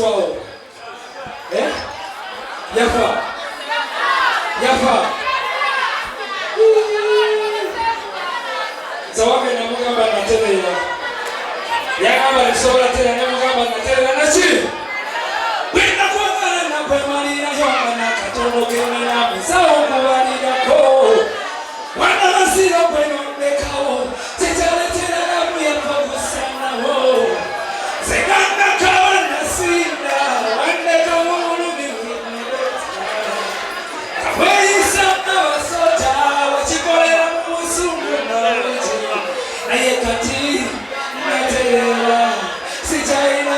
wao. Yafa. Zawake na mugamba na tele ya. Yagamba lisobola tele na mugamba na tele na chi. Wenda kwagala na kwemalira yonga na katono kenera musawo kubalira ko. Wana basiro kwenondekawo. Techaletera na muyafa kusana wo. Zeganga kawana sinda. Wandeka wulubi winileta. Kaweisa na wasota. Wachikolera musungu na uji. Aye kati natera. Sijaina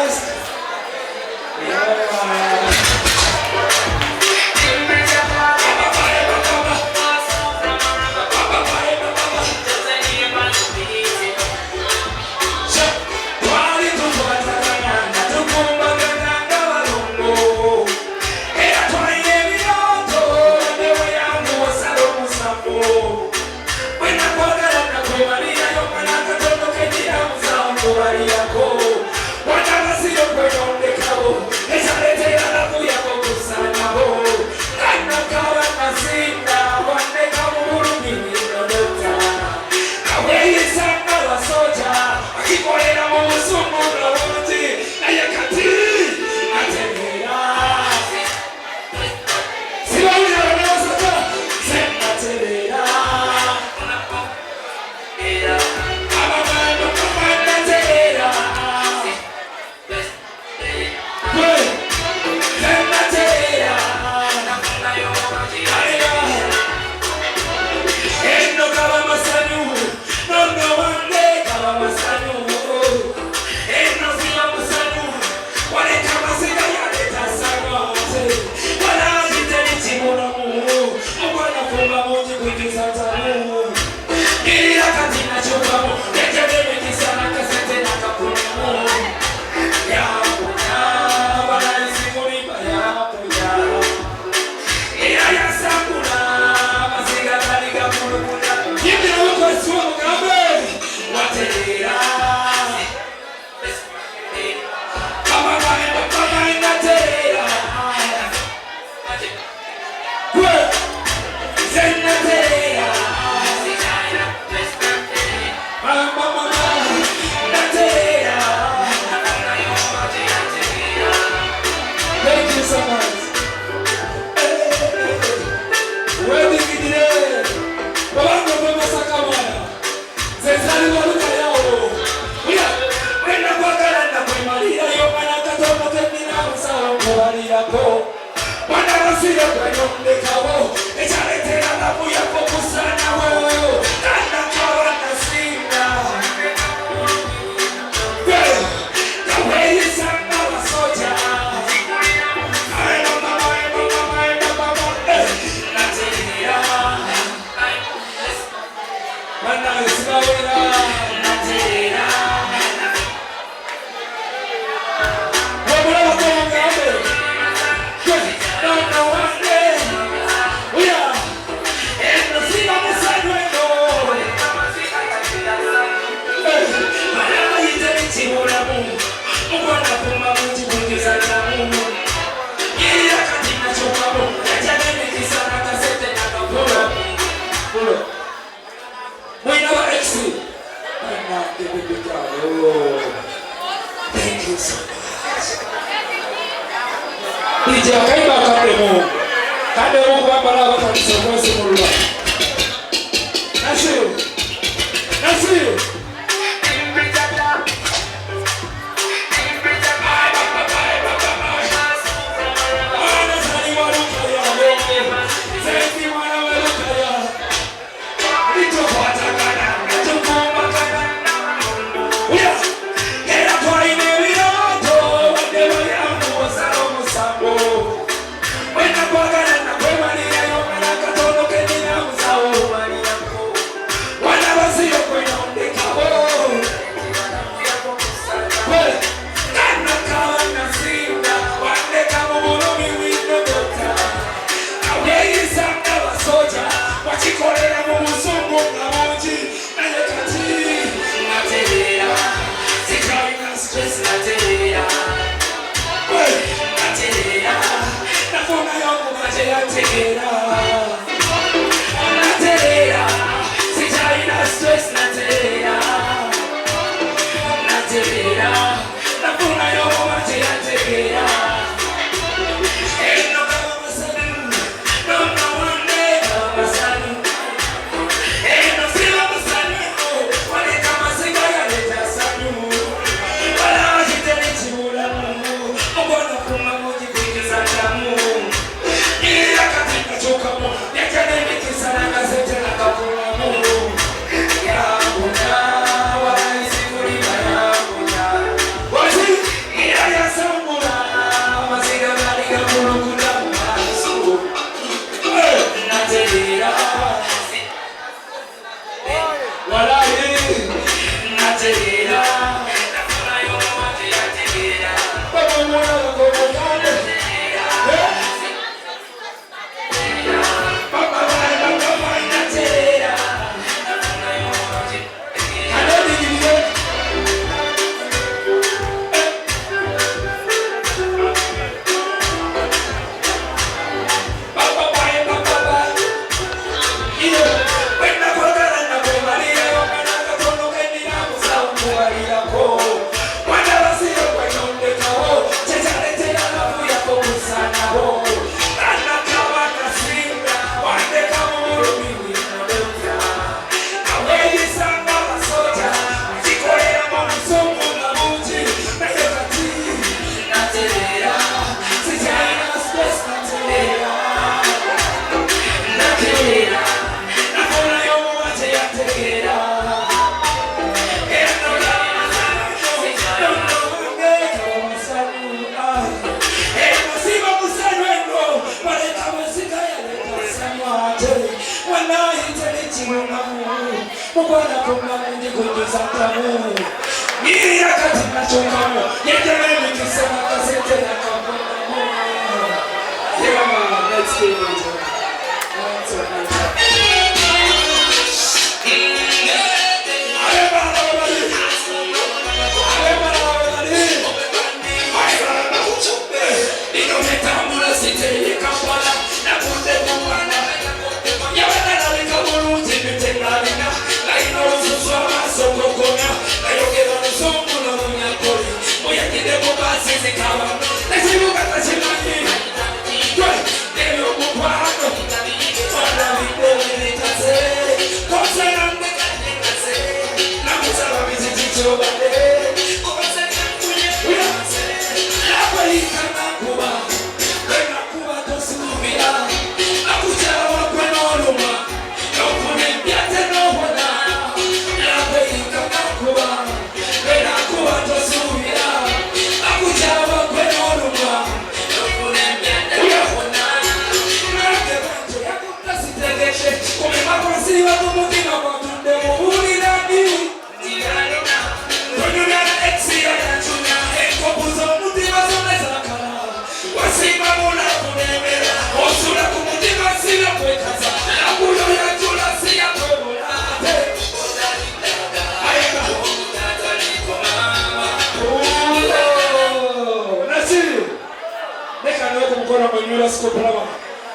Mukwana kumna ndi kujuza tamu Miri yakati na chungamo Yekeme mikisema kasete na kampamo Yeah man, let's get it. That's what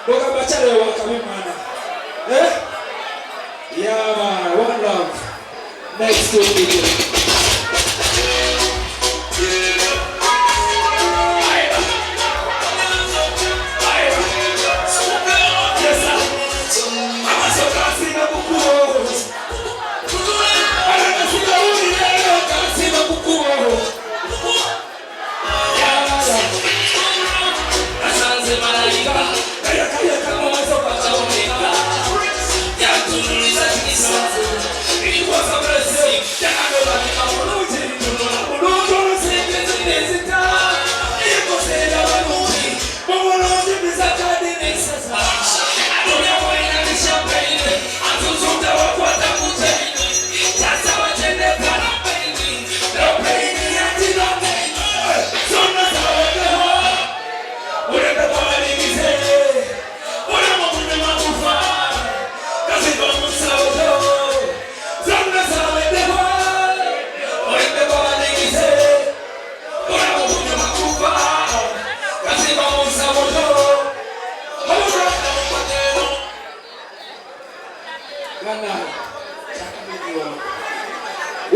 Look at yeah, man, one love. Next to video. It was a blessing.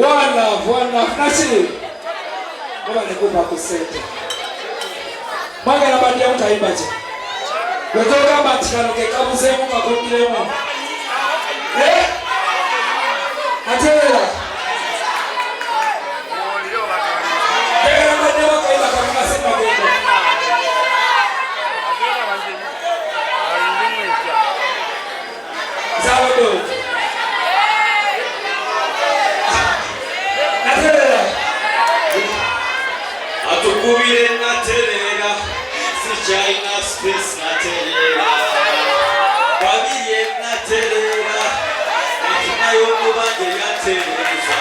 One love. Nasi. Mbona nikupa kusete. Mwanga na bandia mkaimba je. Wetoka matikano ke kabuze mu makondile mu. Atela. Tega na bandia mkaimba kama sema gendo. Zawado. Atukubire naterera sijaina space naterera Babiriye naterera Nafunayo mubanje yatereza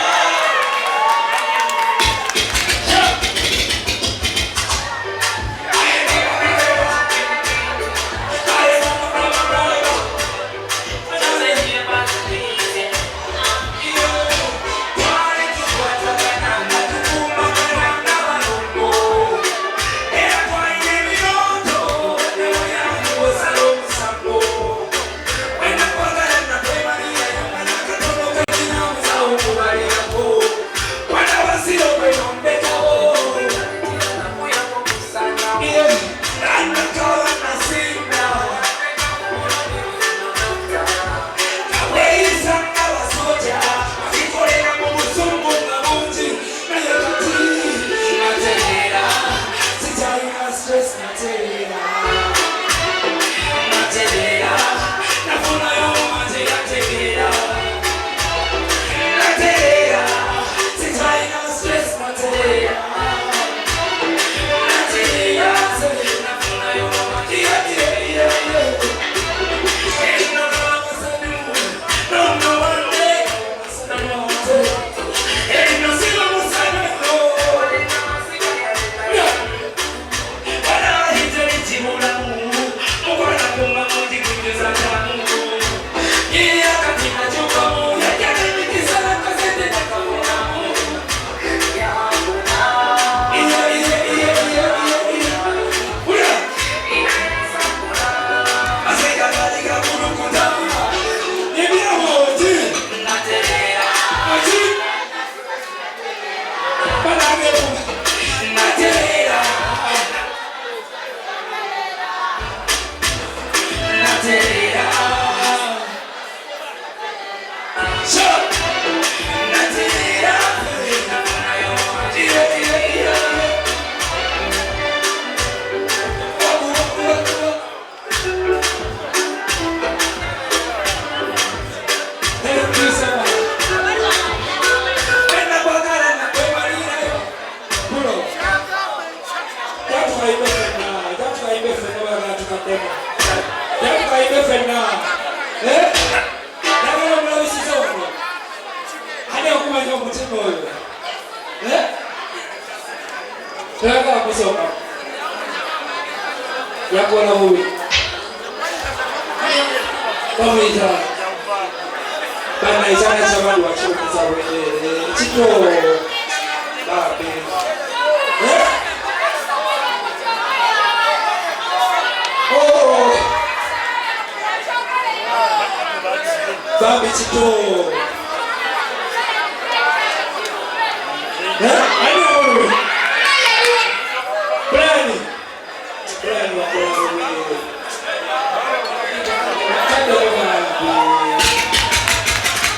Yakuona huyu. Pamita. Bana izana chamani wa chuo za wewe. Chiko. Babe. Oh. Babe chiko. Ani aone. Brani wa kwa wewe.